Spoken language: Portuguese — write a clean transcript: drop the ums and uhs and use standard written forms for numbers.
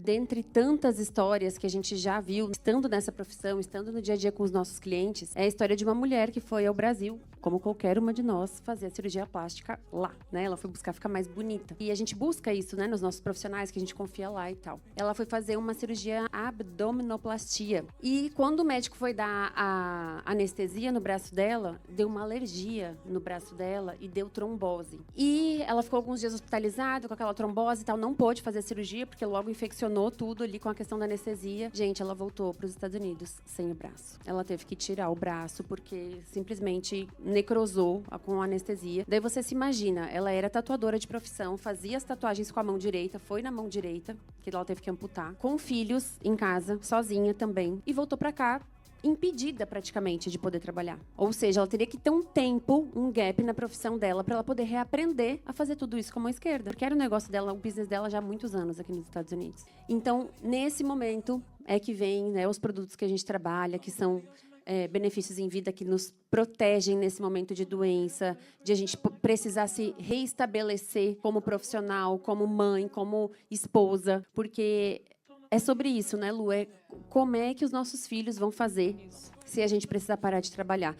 dentre tantas histórias que a gente já viu, estando nessa profissão, estando no dia a dia com os nossos clientes, é a história de uma mulher que foi ao Brasil, como qualquer uma de nós, fazer a cirurgia plástica lá, né? Ela foi buscar ficar mais bonita. E a gente busca isso, né, nos nossos profissionais, que a gente confia lá e tal. Ela foi fazer uma cirurgia abdominoplastia. E quando o médico foi dar a anestesia no braço dela, deu uma alergia no braço dela e deu trombose. E ela ficou alguns dias hospitalizada com aquela trombose e tal, não pôde fazer a cirurgia, porque logo infeccionou tudo ali com a questão da anestesia. Gente, ela voltou para os Estados Unidos sem o braço. Ela teve que tirar o braço, porque simplesmente necrosou com a anestesia. Daí você se imagina, ela era tatuadora de profissão, fazia as tatuagens com a mão direita, foi na mão direita, que ela teve que amputar, com filhos em casa, sozinha também, e voltou para cá impedida praticamente de poder trabalhar. Ou seja, ela teria que ter um tempo, um gap na profissão dela para ela poder reaprender a fazer tudo isso com a mão esquerda. Porque era o negócio dela, o business dela já há muitos anos aqui nos Estados Unidos. Então, nesse momento é que vem, né, os produtos que a gente trabalha, que são benefícios em vida que nos protegem nesse momento de doença, de a gente precisar se reestabelecer como profissional, como mãe, como esposa, porque é sobre isso, né, Lu? Como é que os nossos filhos vão fazer se a gente precisar parar de trabalhar?